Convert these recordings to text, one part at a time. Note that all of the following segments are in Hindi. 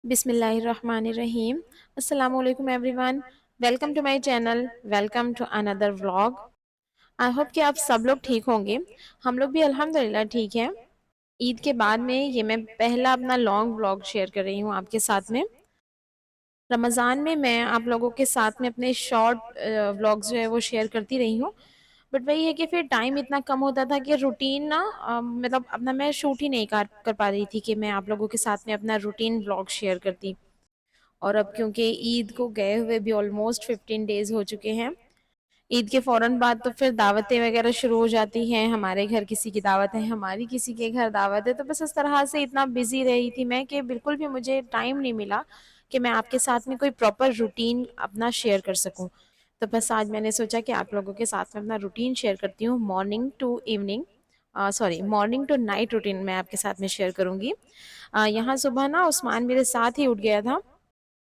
बिस्मिल्लाहिर्रहमानिर्रहीम। अस्सलामुअलैकुम everyone. Welcome to my channel. Welcome to another vlog. I hope कि आप सब लोग ठीक होंगे। हम लोग भी अल्हम्दुलिल्लाह ठीक हैं। ईद के बाद में ये मैं पहला अपना लॉन्ग व्लॉग शेयर कर रही हूँ आपके साथ में। रमज़ान में मैं आप लोगों के साथ में अपने शॉर्ट व्लॉग्स जो है वो शेयर करती रही हूँ। बट वही है कि फिर टाइम इतना कम होता था कि रूटीन ना मतलब अपना मैं शूट ही नहीं कर पा रही थी कि मैं आप लोगों के साथ में अपना रूटीन व्लॉग शेयर करती। और अब क्योंकि ईद को गए हुए भी ऑलमोस्ट 15 डेज हो चुके हैं। ईद के फौरन बाद तो फिर दावतें वगैरह शुरू हो जाती हैं। हमारे घर किसी की दावत है, हमारी किसी के घर दावत है, तो बस इस तरह से इतना बिजी रही थी मैं कि बिल्कुल भी मुझे टाइम नहीं मिला कि मैं आपके साथ में कोई प्रॉपर रूटीन अपना शेयर कर सकूं। तो बस आज मैंने सोचा कि आप लोगों के साथ में अपना रूटीन शेयर करती हूँ। Morning to evening, sorry, morning to night routine मैं आपके साथ में शेयर करूंगी। यहाँ सुबह ना उस्मान मेरे साथ ही उठ गया था।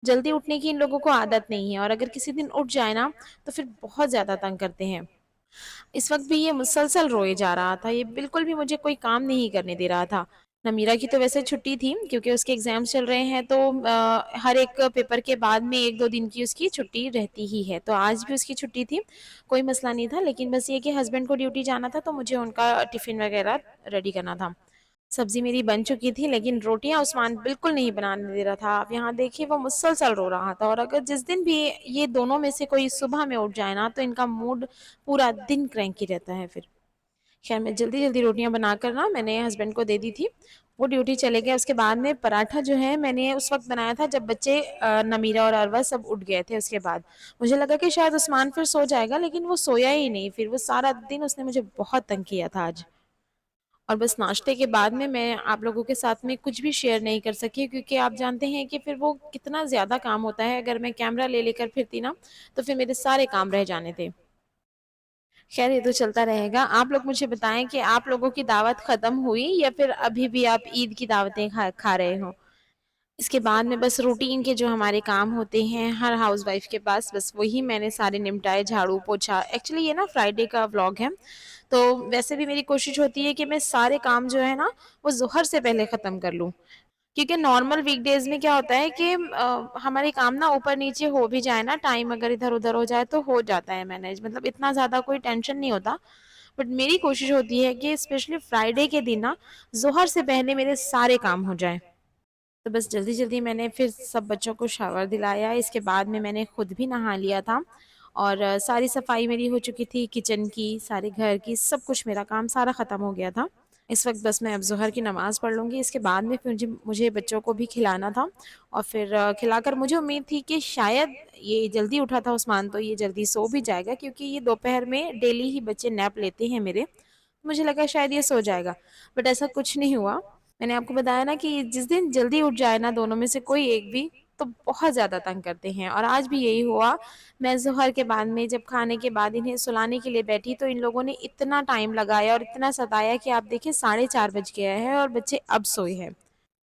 जल्दी उठने की इन लोगों को आदत नहीं है और अगर किसी दिन उठ जाए ना तो फिर बहुत ज्यादा तंग करते हैं। इस वक्त भी ये मुसलसल रोए जा रहा था, ये बिल्कुल भी मुझे कोई काम नहीं करने दे रहा था। नमीरा की तो वैसे छुट्टी थी क्योंकि उसके एग्जाम्स चल रहे हैं, तो हर एक पेपर के बाद में 1-2 दिन की उसकी छुट्टी रहती ही है। तो आज भी उसकी छुट्टी थी, कोई मसला नहीं था। लेकिन बस ये कि हस्बैंड को ड्यूटी जाना था तो मुझे उनका टिफिन वगैरह रेडी करना था। सब्जी मेरी बन चुकी थी लेकिन रोटियां उस्मान बिल्कुल नहीं बनाने दे रहा था। आप यहाँ देखिए, वो मुसलसल रो रहा था। और अगर जिस दिन भी ये दोनों में से कोई सुबह में उठ जाए ना तो इनका मूड पूरा दिन क्रैंकी रहता है। फिर खैर मैं जल्दी जल्दी रोटियां बनाकर ना मैंने हस्बैंड को दे दी थी। वो ड्यूटी चले गए। उसके बाद में पराठा जो है मैंने उस वक्त बनाया था जब बच्चे नमीरा और अरवा सब उठ गए थे। उसके बाद मुझे लगा कि शायद उस्मान फिर सो जाएगा, लेकिन वो सोया ही नहीं। फिर वो सारा दिन उसने मुझे बहुत तंग किया था आज। और बस नाश्ते के बाद में मैं आप लोगों के साथ में कुछ भी शेयर नहीं कर सकी क्योंकि आप जानते हैं कि फिर वो कितना ज़्यादा काम होता है। अगर मैं कैमरा ले लेकर फिरती ना तो फिर मेरे सारे काम रह जाने थे। खैर ये तो चलता रहेगा। आप लोग मुझे बताएं कि आप लोगों की दावत ख़त्म हुई या फिर अभी भी आप ईद की दावतें खा रहे हो। इसके बाद में बस रूटीन के जो हमारे काम होते हैं हर हाउस वाइफ के पास, बस वही मैंने सारे निपटाए। झाड़ू पोछा, एक्चुअली ये ना फ्राइडे का व्लॉग है, तो वैसे भी मेरी कोशिश होती है कि मैं सारे काम जो है ना वो जोहर से पहले ख़त्म कर लूँ। क्योंकि नॉर्मल वीकडेज में क्या होता है कि हमारे काम ना ऊपर नीचे हो भी जाए ना, टाइम अगर इधर उधर हो जाए तो हो जाता है मैनेज, मतलब इतना ज़्यादा कोई टेंशन नहीं होता। बट मेरी कोशिश होती है कि स्पेशली फ्राइडे के दिन ना जोहर से पहले मेरे सारे काम हो जाए। तो बस जल्दी जल्दी मैंने फिर सब बच्चों को शावर दिलाया। इसके बाद में मैंने खुद भी नहा लिया था और सारी सफाई मेरी हो चुकी थी, किचन की, सारे घर की, सब कुछ मेरा काम सारा ख़त्म हो गया था। इस वक्त बस मैं अब ज़ोहर की नमाज़ पढ़ लूँगी। इसके बाद में फिर मुझे बच्चों को भी खिलाना था। और फिर खिलाकर मुझे उम्मीद थी कि शायद ये जल्दी उठा था उस्मान तो ये जल्दी सो भी जाएगा, क्योंकि ये दोपहर में डेली ही बच्चे नैप लेते हैं मेरे। मुझे लगा शायद ये सो जाएगा, बट ऐसा कुछ नहीं हुआ। मैंने आपको बताया ना कि जिस दिन जल्दी उठ जाए ना दोनों में से कोई एक भी, तो बहुत ज़्यादा तंग करते हैं। और आज भी यही हुआ। मैं ज़ोहर के बाद में जब खाने के बाद इन्हें सुलाने के लिए बैठी तो इन लोगों ने इतना टाइम लगाया और इतना सताया कि आप देखिए 4:30 बज गया है और बच्चे अब सोए हैं।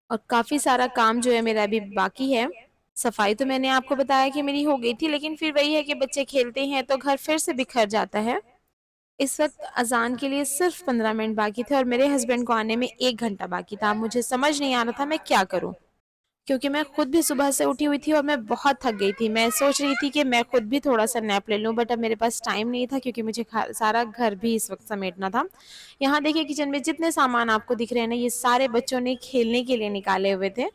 और काफ़ी सारा काम जो है मेरा अभी बाकी है। सफाई तो मैंने आपको बताया कि मेरी हो गई थी, लेकिन फिर वही है कि बच्चे खेलते हैं तो घर फिर से बिखर जाता है। इस वक्त अजान के लिए सिर्फ 15 मिनट बाकी थे और मेरे हस्बैंड को आने में 1 घंटा बाकी था। मुझे समझ नहीं आ रहा था मैं क्या करूं, क्योंकि मैं खुद भी सुबह से उठी हुई थी और मैं बहुत थक गई थी। मैं सोच रही थी कि मैं खुद भी थोड़ा सा नैप ले लूं, बट अब मेरे पास टाइम नहीं था क्योंकि मुझे सारा घर भी इस वक्त समेटना था। यहाँ देखिए किचन में जितने सामान आपको दिख रहे हैं ना, ये सारे बच्चों ने खेलने के लिए निकाले हुए थे।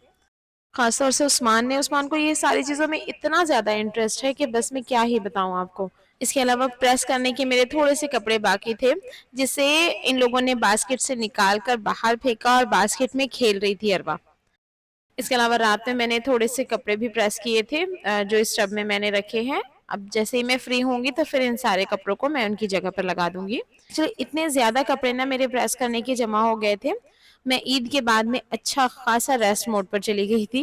खासतौर से उस्मान को ये सारी चीज़ों में इतना ज़्यादा इंटरेस्ट है कि बस मैं क्या ही बताऊँ आपको। इसके अलावा प्रेस करने के मेरे थोड़े से कपड़े बाकी थे, जिसे इन लोगों ने बास्केट से निकाल कर बाहर फेंका और बास्केट में खेल रही थी अरवा। इसके अलावा रात में मैंने थोड़े से कपड़े भी प्रेस किए थे, जो इस टब में मैंने रखे हैं। अब जैसे ही मैं फ्री होंगी तो फिर इन सारे कपड़ों को मैं उनकी जगह पर लगा दूंगी। चलिए, इतने ज़्यादा कपड़े ना मेरे प्रेस करने के जमा हो गए थे। मैं ईद के बाद में अच्छा खासा रेस्ट मोड पर चली गई थी,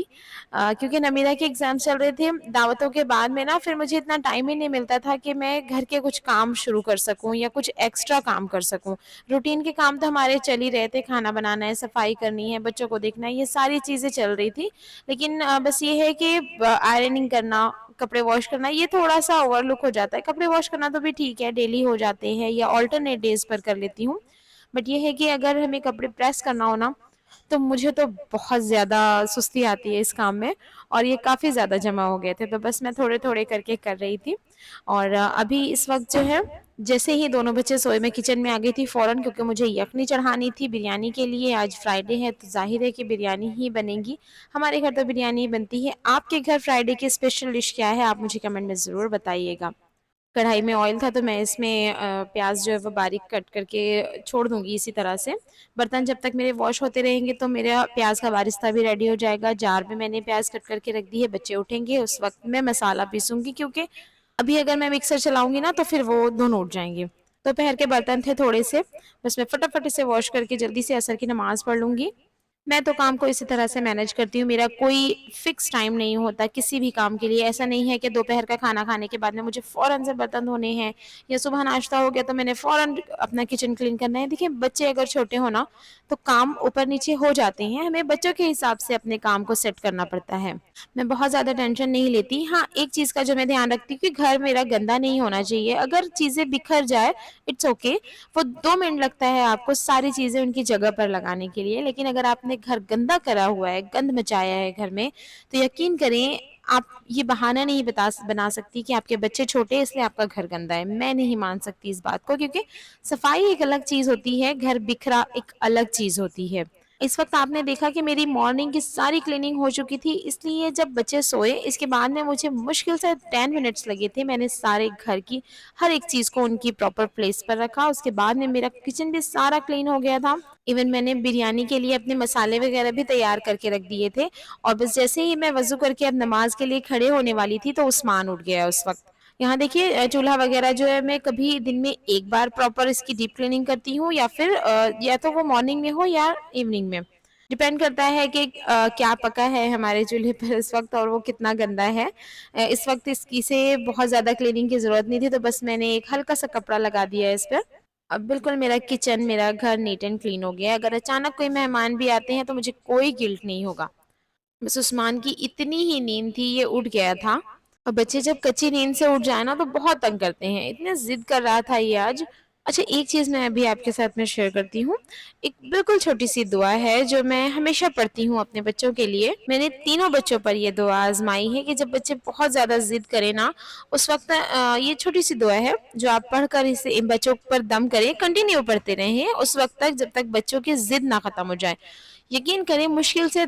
क्योंकि नमीरा के एग्जाम चल रहे थे। दावतों के बाद में ना फिर मुझे इतना टाइम ही नहीं मिलता था कि मैं घर के कुछ काम शुरू कर सकूं या कुछ एक्स्ट्रा काम कर सकूं। रूटीन के काम तो हमारे चल ही रहे थे, खाना बनाना है, सफाई करनी है, बच्चों को देखना है, ये सारी चीज़ें चल रही थी। लेकिन बस ये है कि आयरनिंग करना, कपड़े वॉश करना, ये थोड़ा सा ओवरलुक हो जाता है। कपड़े वॉश करना तो भी ठीक है, डेली हो जाते हैं या ऑल्टरनेट डेज पर कर लेती हूँ। बट ये है कि अगर हमें कपड़े प्रेस करना हो ना तो मुझे तो बहुत ज़्यादा सुस्ती आती है इस काम में, और ये काफ़ी ज़्यादा जमा हो गए थे, तो बस मैं थोड़े-थोड़े करके कर रही थी। और अभी इस वक़्त जो है, जैसे ही दोनों बच्चे सोए मैं किचन में आ गई थी फ़ौरन, क्योंकि मुझे यखनी चढ़ानी थी बिरयानी के लिए। आज फ्राइडे है तो ज़ाहिर है कि बिरयानी ही बनेगी। हमारे घर तो बिरयानी ही बनती है। आपके घर फ्राइडे की स्पेशल डिश क्या है? आप मुझे कमेंट में ज़रूर बताइएगा। कढ़ाई में ऑयल था तो मैं इसमें प्याज जो है वो बारीक कट करके छोड़ दूंगी इसी तरह से। बर्तन जब तक मेरे वॉश होते रहेंगे तो मेरा प्याज का बारिस्ता भी रेडी हो जाएगा। जार में मैंने प्याज कट करके रख दी है, बच्चे उठेंगे उस वक्त मैं मसाला पीसूंगी, क्योंकि अभी अगर मैं मिक्सर चलाऊंगी ना तो फिर वो दोनों उठ जाएंगे। दोपहर के बर्तन थे थोड़े से, बस मैं फटाफट से वॉश करके जल्दी से असर की नमाज पढ़ लूंगी। मैं तो काम को इसी तरह से मैनेज करती हूँ। मेरा कोई फिक्स टाइम नहीं होता किसी भी काम के लिए। ऐसा नहीं है कि दोपहर का खाना खाने के बाद में मुझे फ़ौरन से बर्तन धोने हैं, या सुबह नाश्ता हो गया तो मैंने फ़ौरन अपना किचन क्लीन करना है। देखिए, बच्चे अगर छोटे हो ना तो काम ऊपर नीचे हो जाते हैं, हमें बच्चों के हिसाब से अपने काम को सेट करना पड़ता है। मैं बहुत ज़्यादा टेंशन नहीं लेती। हाँ, एक चीज़ का जो मैं ध्यान रखती हूँ कि घर मेरा गंदा नहीं होना चाहिए। अगर चीज़ें बिखर जाए, इट्स ओके, वो 2 मिनट लगता है आपको सारी चीज़ें उनकी जगह पर लगाने के लिए। लेकिन अगर आपने घर गंदा करा हुआ है, गंद मचाया है घर में, तो यकीन करें आप ये बहाना नहीं बना सकती कि आपके बच्चे छोटे हैं इसलिए आपका घर गंदा है। मैं नहीं मान सकती इस बात को, क्योंकि सफाई एक अलग चीज़ होती है, घर बिखरा एक अलग चीज़ होती है। इस वक्त आपने देखा कि मेरी मॉर्निंग की सारी क्लीनिंग हो चुकी थी, इसलिए जब बच्चे सोए इसके बाद में मुझे मुश्किल से 10 मिनट्स लगे थे। मैंने सारे घर की हर एक चीज़ को उनकी प्रॉपर प्लेस पर रखा। उसके बाद में मेरा किचन भी सारा क्लीन हो गया था। इवन मैंने बिरयानी के लिए अपने मसाले वगैरह भी तैयार करके रख दिए थे। और बस जैसे ही मैं वज़ू करके अब नमाज के लिए खड़े होने वाली थी तो उस्मान उठ गया उस वक्त। यहाँ देखिए, चूल्हा वगैरह जो है मैं कभी दिन में एक बार प्रॉपर इसकी डीप क्लीनिंग करती हूँ, या फिर या तो वो मॉर्निंग में हो या इवनिंग में। डिपेंड करता है कि क्या पका है हमारे चूल्हे पर इस वक्त और वो कितना गंदा है। इस वक्त इसकी से बहुत ज़्यादा क्लीनिंग की ज़रूरत नहीं थी, तो बस मैंने एक हल्का सा कपड़ा लगा दिया है इस पर। अब बिल्कुल मेरा किचन, मेरा घर नीट एंड क्लीन हो गया है। अगर अचानक कोई मेहमान भी आते हैं तो मुझे कोई गिल्ट नहीं होगा। बस उस्मान की इतनी ही नींद थी, ये उठ गया था। और बच्चे जब कच्ची नींद से उठ जाए ना तो बहुत तंग करते हैं, इतने जिद कर रहा था ये आज। अच्छा, एक चीज़ मैं अभी आपके साथ में शेयर करती हूँ। एक बिल्कुल छोटी सी दुआ है जो मैं हमेशा पढ़ती हूँ अपने बच्चों के लिए। मैंने तीनों बच्चों पर ये दुआ आजमाई है कि जब बच्चे बहुत ज़्यादा जिद करें ना, उस वक्त ये छोटी सी दुआ है जो आप पढ़कर इसे इन बच्चों पर दम करें, कंटिन्यू पढ़ते रहें उस वक्त तक जब तक बच्चों की जिद ना खत्म हो जाए। यकीन करें, मुश्किल से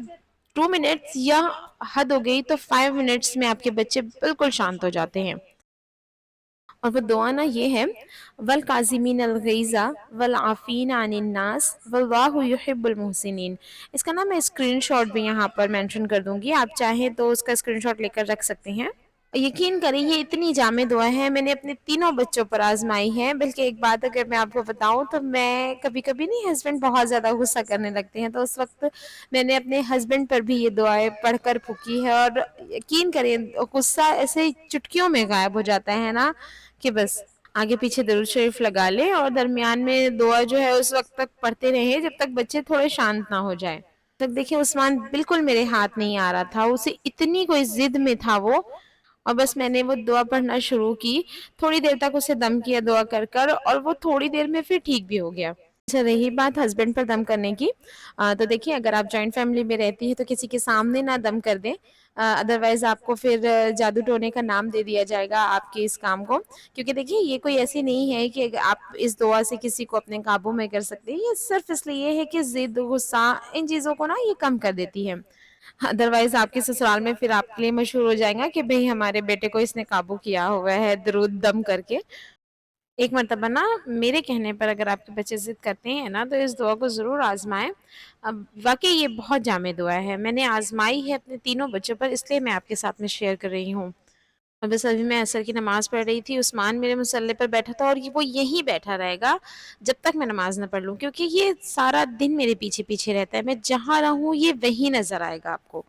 2 मिनट्स, या हद हो गई तो 5 मिनट्स में आपके बच्चे बिल्कुल शांत हो जाते हैं। और वो दुआ ना ये है, वल काजिमीन अल गैज़ा वल आफीन अनिन नास वल्लाहु युहिब्बुल मुहसिनीन। इसका ना मैं स्क्रीनशॉट भी यहाँ पर मेंशन कर दूंगी, आप चाहें तो उसका स्क्रीनशॉट लेकर रख सकते हैं। यकीन करें, ये इतनी जामे दुआ है, मैंने अपने तीनों बच्चों पर आजमाई है। बल्कि एक बात अगर मैं आपको बताऊं तो मैं कभी कभी नहीं, हस्बैंड बहुत ज़्यादा गुस्सा करने लगते हैं तो उस वक्त मैंने अपने हस्बैंड पर भी ये दुआएं पढ़कर फूकी है। और यकीन करें, गुस्सा ऐसे ही चुटकियों में गायब हो जाता है ना, कि बस आगे पीछे दरूद शरीफ लगा लें और दरमियान में दुआ जो है उस वक्त तक पढ़ते रहे जब तक बच्चे थोड़े शांत ना हो जाए। तक देखिए, उस्मान बिल्कुल मेरे हाथ नहीं आ रहा था, उसे इतनी कोई जिद में था वो। और बस मैंने वो दुआ पढ़ना शुरू की, थोड़ी देर तक उसे दम किया दुआ कर कर, और वो थोड़ी देर में फिर ठीक भी हो गया। अच्छा, रही बात हस्बैंड पर दम करने की, तो देखिए, अगर आप जॉइंट फैमिली में रहती है तो किसी के सामने ना दम कर दें, अदरवाइज आपको फिर जादू टोने का नाम दे दिया जाएगा आपके इस काम को। क्योंकि देखिए, ये कोई ऐसी नहीं है कि आप इस दुआ से किसी को अपने काबू में कर सकते हैं। ये सिर्फ इसलिए है कि जिद, गुस्सा, इन चीज़ों को ना ये कम कर देती है। अदरवाइज आपके ससुराल में फिर आपके लिए मशहूर हो जाएगा कि भाई हमारे बेटे को इसने काबू किया हुआ है दरूद दम करके। एक मर्तबा ना मेरे कहने पर अगर आपके बच्चे जिद करते हैं ना तो इस दुआ को ज़रूर आजमाएं। अब वाकई ये बहुत जामे दुआ है, मैंने आजमाई है अपने तीनों बच्चों पर, इसलिए मैं आपके साथ में शेयर कर रही हूँ। और बस अभी मैं असर की नमाज़ पढ़ रही थी, उस्मान मेरे मुसल्ले पर बैठा था और ये वो यहीं बैठा रहेगा जब तक मैं नमाज़ ना पढ़ लूँ, क्योंकि ये सारा दिन मेरे पीछे-पीछे रहता है। मैं जहाँ रहूँ ये वहीं नज़र आएगा आपको।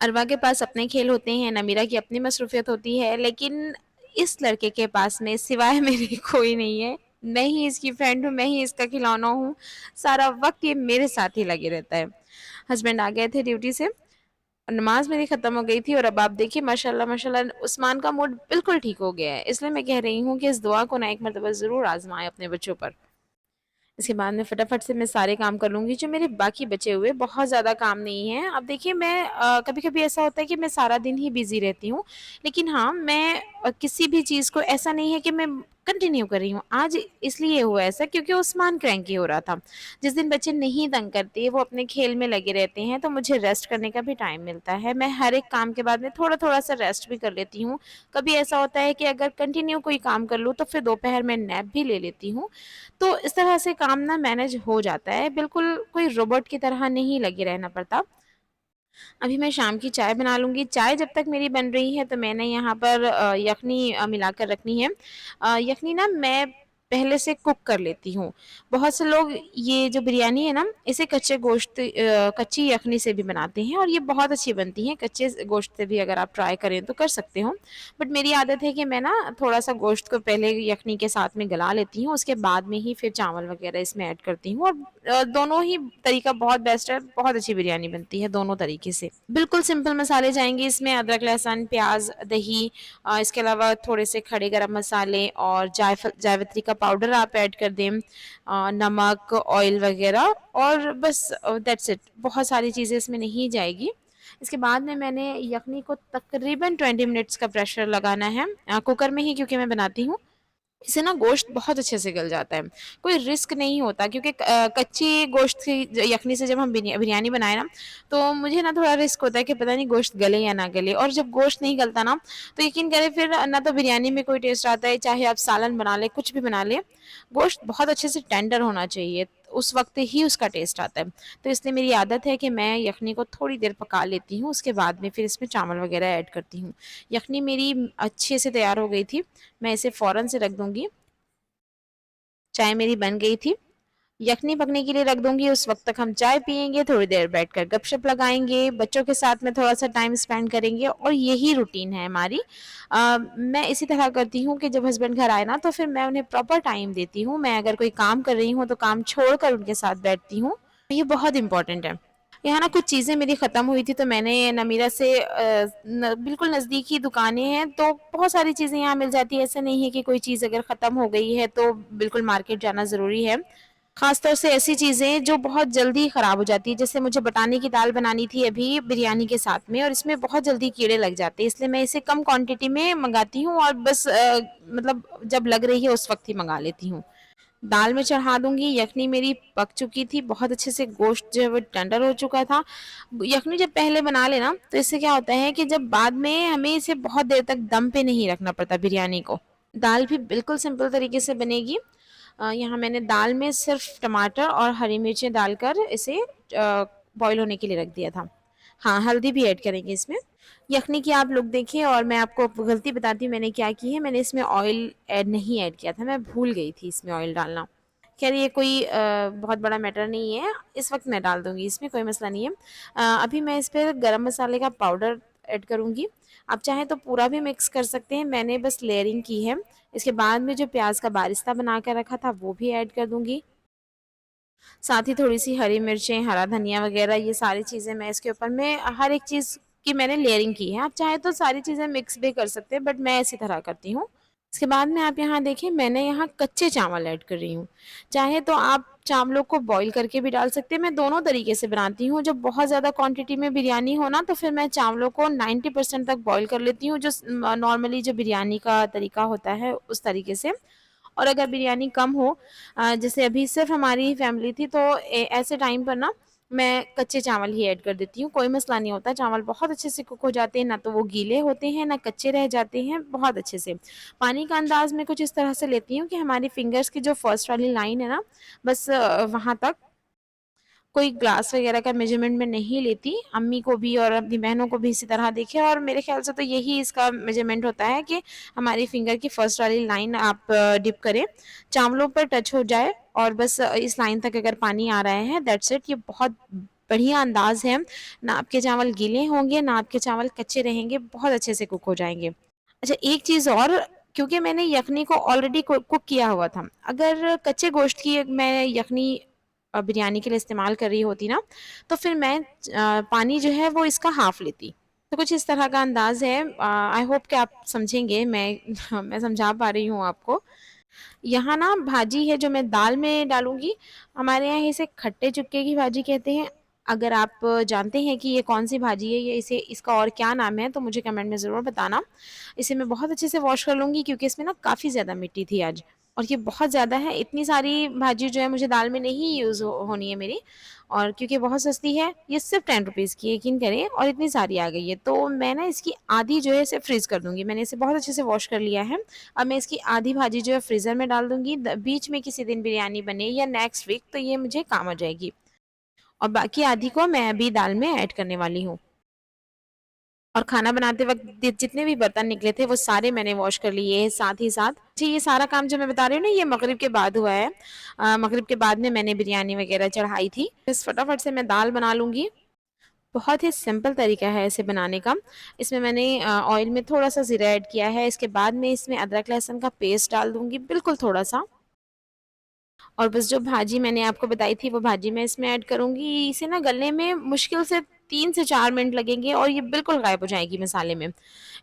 अरवा के पास अपने खेल होते हैं, नमीरा की अपनी मसरूफ़ियत होती है, लेकिन इस लड़के के पास में सिवाय मेरे कोई नहीं है। मैं ही इसकी फ्रेंड हूँ, मैं ही इसका खिलौना हूँ। सारा वक़्त ये मेरे साथ ही लगे रहता है। हस्बैंड आ गए थे ड्यूटी से, नमाज मेरी खत्म हो गई थी और अब आप देखिए, माशाल्लाह माशाल्लाह उस्मान का मूड बिल्कुल ठीक हो गया है। इसलिए मैं कह रही हूँ कि इस दुआ को ना एक मरतबा ज़रूर आजमाएं अपने बच्चों पर। इसके बाद में फटाफट से मैं सारे काम कर लूँगी जो मेरे बाकी बचे हुए, बहुत ज़्यादा काम नहीं है। अब देखिए मैं कभी-कभी ऐसा होता है कि मैं सारा दिन ही बिज़ी रहती हूँ, लेकिन हाँ, मैं किसी भी चीज़ को ऐसा नहीं है कि मैं कंटिन्यू कर रही हूँ। आज इसलिए हुआ ऐसा क्योंकि उस्मान क्रैंकी हो रहा था। जिस दिन बच्चे नहीं तंग करते, वो अपने खेल में लगे रहते हैं, तो मुझे रेस्ट करने का भी टाइम मिलता है। मैं हर एक काम के बाद में थोड़ा-थोड़ा सा रेस्ट भी कर लेती हूँ। कभी ऐसा होता है कि अगर कंटिन्यू कोई काम कर लूँ, तो फिर दोपहर में नैप भी ले लेती हूँ। तो इस तरह से काम ना मैनेज हो जाता है, बिल्कुल कोई रोबोट की तरह नहीं लगे रहना पड़ता। अभी मैं शाम की चाय बना लूँगी, चाय जब तक मेरी बन रही है तो मैंने यहाँ पर यखनी मिलाकर रखनी है। यखनी ना मैं पहले से कुक कर लेती हूँ। बहुत से लोग ये जो बिरयानी है ना, इसे कच्चे गोश्त कच्ची यखनी से भी बनाते हैं और ये बहुत अच्छी बनती है, कच्चे गोश्त से भी अगर आप ट्राई करें तो कर सकते हो। बट मेरी आदत है कि मैं ना थोड़ा-सा गोश्त को पहले यखनी के साथ में गला लेती हूँ, उसके बाद में ही फिर चावल वगैरह इसमें ऐड करती हूँ और दोनों ही तरीका बहुत बेस्ट है, बहुत अच्छी बिरयानी बनती है दोनों तरीके से। बिल्कुल सिंपल मसाले जाएँगे इसमें, अदरक, लहसुन, प्याज़, दही, इसके अलावा थोड़े से खड़े गरम मसाले और जावित्री का पाउडर आप ऐड कर दें, नमक, ऑयल वगैरह और बस दैट्स इट। बहुत सारी चीज़ें इसमें नहीं जाएगी। इसके बाद में मैंने यखनी को तकरीबन 20 मिनट्स का प्रेशर लगाना है, कुकर में ही क्योंकि मैं बनाती हूँ। इससे ना गोश्त बहुत अच्छे से गल जाता है। कोई रिस्क नहीं होता क्योंकि कच्ची गोश्त की यखनी से जब हम बिरयानी बनाए ना, तो मुझे ना थोड़ा रिस्क होता है कि पता नहीं गोश्त गले या ना गले, और जब गोश्त नहीं गलता ना, तो यकीन करें फिर ना तो बिरयानी में कोई टेस्ट आता है, चाहे आप सालन बना लें, कुछ भी बना लें, गोश्त बहुत अच्छे से टेंडर होना चाहिए, उस वक़्त ही उसका टेस्ट आता है। तो इसलिए मेरी आदत है कि मैं यखनी को थोड़ी देर पका लेती हूँ, उसके बाद में फिर इसमें चावल वगैरह ऐड करती हूँ। यखनी मेरी अच्छे से तैयार हो गई थी, मैं इसे फ़ौरन से रख दूँगी। चाय मेरी बन गई थी, यखनी पकने के लिए रख दूँगी, उस वक़्त तक हम चाय पिएँगे, थोड़ी देर बैठकर गपशप लगाएँगे, बच्चों के साथ में थोड़ा-सा टाइम स्पेंड करेंगे और यही रूटीन है हमारी। मैं इसी तरह करती हूँ कि जब हस्बैंड घर आए ना, तो फिर मैं उन्हें प्रॉपर टाइम देती हूँ। मैं अगर कोई काम कर रही हूँ, तो काम छोड़कर उनके साथ बैठती हूँ। ये बहुत इम्पोर्टेंट है। यहाँ ना कुछ चीज़ें मेरी ख़त्म हुई थी, तो मैंने नमीरा से बिल्कुल नज़दीक ही दुकानें हैं, तो बहुत सारी चीज़ें यहाँ मिल जाती हैं। ऐसा नहीं है कि कोई चीज़ अगर ख़त्म हो गई है तो बिल्कुल मार्केट जाना ज़रूरी है। ख़ास तौर से ऐसी चीज़ें जो बहुत जल्दी ख़राब हो जाती है, जैसे मुझे बटाने की दाल बनानी थी अभी बिरयानी के साथ में, और इसमें बहुत जल्दी कीड़े लग जाते हैं, इसलिए मैं इसे कम क्वांटिटी में मँगाती हूँ और बस मतलब जब लग रही है उस वक़्त ही मँगा लेती हूँ। दाल में चढ़ा दूँगी, यखनी मेरी पक चुकी थी, बहुत अच्छे से गोश्त जो है वो टेंडर हो चुका था। यखनी जब पहले बना लें ना, तो इससे क्या होता है कि जब बाद में हमें इसे बहुत देर तक दम पे नहीं रखना पड़ता बिरयानी को। दाल भी बिल्कुल सिंपल तरीके से बनेगी। यहाँ मैंने दाल में सिर्फ़ टमाटर और हरी मिर्चें डालकर इसे बॉयल होने के लिए रख दिया था। हाँ, हल्दी भी ऐड करेंगे इसमें। यखनी की आप लोग देखें, और मैं आपको गलती बताती हूँ मैंने क्या की है, मैंने इसमें ऑयल नहीं ऐड किया था, मैं भूल गई थी इसमें ऑयल डालना। ख़ैर ये कोई बहुत बड़ा मैटर नहीं है, इस वक़्त मैं डाल दूँगी, इसमें कोई मसला नहीं है। अभी मैं इस पे गरम मसाले का पाउडर ऐड करूँगी। आप चाहें तो पूरा भी मिक्स कर सकते हैं, मैंने बस लेयरिंग की है। इसके बाद में जो प्याज़ का बारिस्ता बना कर रखा था वो भी ऐड कर दूँगी। साथ ही थोड़ी-सी हरी मिर्चें, हरा धनिया वग़ैरह, ये सारी चीज़ें मैं इसके ऊपर में हर एक चीज़ की मैंने लेयरिंग की है। आप चाहें तो सारी चीज़ें मिक्स भी कर सकते हैं, बट मैं इसी तरह करती हूँ। इसके बाद में आप यहाँ देखिए, मैंने यहाँ कच्चे चावल ऐड कर रही हूँ। चाहे तो आप चावलों को बॉयल करके भी डाल सकते हैं, मैं दोनों तरीके से बनाती हूँ। जब बहुत ज़्यादा क्वांटिटी में बिरयानी हो ना, तो फिर मैं चावलों को 90% तक बॉयल कर लेती हूँ, जो नॉर्मली जो बिरयानी का तरीका होता है उस तरीके से। और अगर बिरयानी कम हो, जैसे अभी सिर्फ हमारी ही फैमिली थी, तो ऐसे टाइम पर ना मैं कच्चे चावल ही ऐड कर देती हूँ, कोई मसला नहीं होता। चावल बहुत अच्छे से कुक हो जाते हैं, ना तो वो गीले होते हैं ना कच्चे रह जाते हैं, बहुत अच्छे से। पानी का अंदाज मैं कुछ इस तरह से लेती हूँ कि हमारी फिंगर्स की जो फर्स्ट वाली लाइन है ना, बस वहाँ तक, कोई ग्लास वगैरह का मेजरमेंट मैं नहीं लेती। अम्मी को भी और अपनी बहनों को भी इसी तरह देखिए, और मेरे ख्याल से तो यही इसका मेजरमेंट होता है कि हमारी फिंगर की फर्स्ट वाली लाइन आप डिप करें, चावलों पर टच हो जाए, और बस इस लाइन तक अगर पानी आ रहा है, दैट्स इट। ये बहुत बढ़िया अंदाज है, ना आपके चावल गीले होंगे ना आपके चावल कच्चे रहेंगे, बहुत अच्छे से कुक हो जाएंगे। अच्छा, एक चीज़ और, क्योंकि मैंने यखनी को ऑलरेडी कुक किया हुआ था, अगर कच्चे गोश्त की मैं यखनी बिरयानी के लिए इस्तेमाल कर रही होती ना, तो फिर मैं पानी जो है वो इसका हाफ़ लेती। तो कुछ इस तरह का अंदाज़ है। आई होप कि आप समझेंगे, मैं मैं समझा पा रही हूँ आपको। यहाँ ना भाजी है जो मैं दाल में डालूंगी, हमारे यहाँ इसे खट्टे चुक्के की भाजी कहते हैं। अगर आप जानते हैं कि ये कौन सी भाजी है, ये इसे इसका और क्या नाम है, तो मुझे कमेंट में ज़रूर बताना। इसे मैं बहुत अच्छे से वॉश कर लूँगी क्योंकि इसमें ना काफ़ी ज़्यादा मिट्टी थी आज, और ये बहुत ज़्यादा है। इतनी सारी भाजी जो है मुझे दाल में नहीं यूज़ होनी है मेरी, और क्योंकि बहुत सस्ती है, ये सिर्फ 10 रुपीज़ की है, यकीन करें, और इतनी सारी आ गई है, तो मैं ना इसकी आधी जो है इसे फ्रीज़ कर दूंगी। मैंने इसे बहुत अच्छे से वॉश कर लिया है। अब मैं इसकी आधी भाजी जो है फ्रीज़र में डाल दूंगी। बीच में किसी दिन बिरयानी बने या नेक्स्ट वीक, तो ये मुझे काम आ जाएगी। और बाकी आधी को मैं अभी दाल में ऐड करने वाली हूँ। और खाना बनाते वक्त जितने भी बर्तन निकले थे वो सारे मैंने वॉश कर लिए हैं साथ ही साथ जी। ये सारा काम जो मैं बता रही हूँ ना, ये मगरिब के बाद हुआ है। मगरिब के बाद में मैंने बिरयानी वगैरह चढ़ाई थी। बस फटाफट से मैं दाल बना लूँगी। बहुत ही सिंपल तरीका है इसे बनाने का। इसमें मैंने ऑयल में थोड़ा सा ज़ीरा ऐड किया है। इसके बाद में इसमें अदरक लहसुन का पेस्ट डाल दूँगी, बिल्कुल थोड़ा सा। और बस जो भाजी मैंने आपको बताई थी वो भाजी मैं इसमें ऐड करूँगी। इसे ना गलने में मुश्किल से 3 से 4 मिनट लगेंगे और ये बिल्कुल गायब हो जाएगी मसाले में।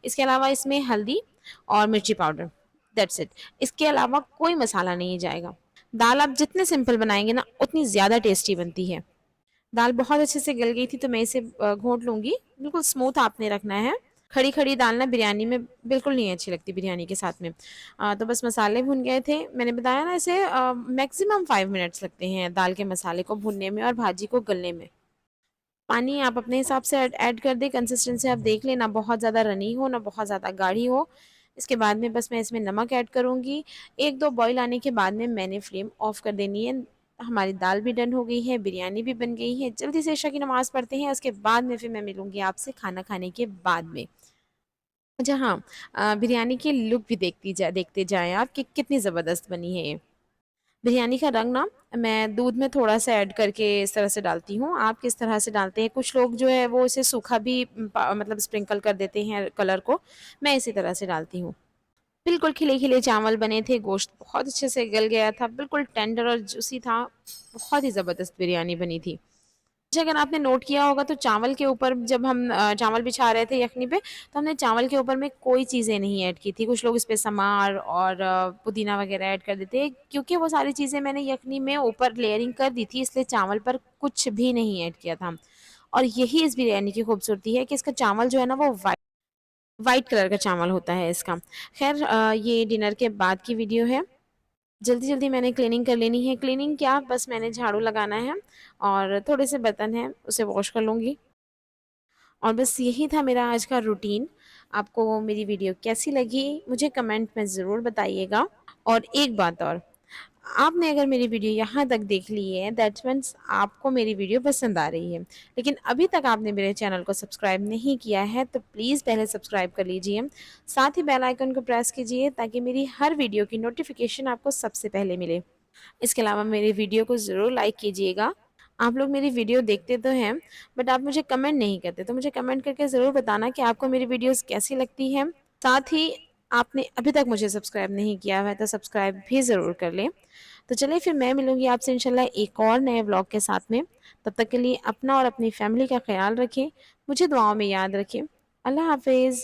इसके अलावा इसमें हल्दी और मिर्ची पाउडर, दैट्स इट। इसके अलावा कोई मसाला नहीं जाएगा। दाल आप जितने सिंपल बनाएंगे ना उतनी ज़्यादा टेस्टी बनती है। दाल बहुत अच्छे से गल गई थी तो मैं इसे घोंट लूँगी। बिल्कुल स्मूथ आपने रखना है। खड़ी खड़ी दाल ना बिरयानी में बिल्कुल नहीं अच्छी लगती बिरयानी के साथ में। तो बस मसाले भुन गए थे। मैंने बताया ना, इसे मैक्सिमम 5 मिनट्स लगते हैं दाल के मसाले को भुनने में और भाजी को गलने में। पानी आप अपने हिसाब से ऐड कर दें। कंसिस्टेंसी आप देख लेना, बहुत ज़्यादा रनी हो ना बहुत ज़्यादा गाढ़ी हो। इसके बाद में बस मैं इसमें नमक ऐड करूँगी। 1-2 बॉयल आने के बाद में मैंने फ्लेम ऑफ कर देनी है। हमारी दाल भी डन हो गई है, बिरयानी भी बन गई है। जल्दी से इशा की नमाज़ पढ़ते हैं, उसके बाद में फिर मैं मिलूँगी आपसे खाना खाने के बाद में। अच्छा हाँ, बिरयानी की लुक भी देखते जाएँ आप कि कितनी ज़बरदस्त बनी है ये। बिरयानी का रंग ना मैं दूध में थोड़ा-सा ऐड करके इस तरह से डालती हूँ। आप किस तरह से डालते हैं? कुछ लोग जो है वो इसे सूखा भी मतलब स्प्रिंकल कर देते हैं कलर को। मैं इसी तरह से डालती हूँ। बिल्कुल खिले-खिले चावल बने थे, गोश्त बहुत अच्छे से गल गया था, बिल्कुल टेंडर और जूसी था। बहुत ही ज़बरदस्त बिरयानी बनी थी। अच्छा, अगर आपने नोट किया होगा तो चावल के ऊपर जब हम चावल बिछा रहे थे यखनी पे, तो हमने चावल के ऊपर में कोई चीज़ें नहीं ऐड की थी। कुछ लोग इस पे समार और पुदीना वगैरह ऐड कर देते हैं, क्योंकि वो सारी चीज़ें मैंने यखनी में ऊपर लेयरिंग कर दी थी, इसलिए चावल पर कुछ भी नहीं ऐड किया था। और यही इस बिरयानी की खूबसूरती है कि इसका चावल जो है ना वो वाइट कलर का चावल होता है इसका। खैर ये डिनर के बाद की वीडियो है। जल्दी-जल्दी मैंने क्लीनिंग कर लेनी है। क्लीनिंग क्या, बस मैंने झाड़ू लगाना है और थोड़े से बर्तन हैं उसे वॉश कर लूँगी। और बस यही था मेरा आज का रूटीन। आपको मेरी वीडियो कैसी लगी मुझे कमेंट में ज़रूर बताइएगा। और एक बात और, आपने अगर मेरी वीडियो यहाँ तक देख ली है दैट मीन्स आपको मेरी वीडियो पसंद आ रही है। लेकिन अभी तक आपने मेरे चैनल को सब्सक्राइब नहीं किया है तो प्लीज़ पहले सब्सक्राइब कर लीजिए। साथ ही बेल आइकन को प्रेस कीजिए ताकि मेरी हर वीडियो की नोटिफिकेशन आपको सबसे पहले मिले। इसके अलावा मेरी वीडियो को ज़रूर लाइक कीजिएगा। आप लोग मेरी वीडियो देखते तो हैं, बट आप मुझे कमेंट नहीं करते, तो मुझे कमेंट करके ज़रूर बताना कि आपको मेरी वीडियोज़ कैसी लगती हैं। साथ ही आपने अभी तक मुझे सब्सक्राइब नहीं किया हुआ है तो सब्सक्राइब भी ज़रूर कर लें। तो चलिए फिर मैं मिलूँगी आपसे इंशाल्लाह एक और नए व्लॉग के साथ में। तब तक के लिए अपना और अपनी फैमिली का ख़्याल रखें। मुझे दुआओं में याद रखें। अल्लाह हाफ़िज़।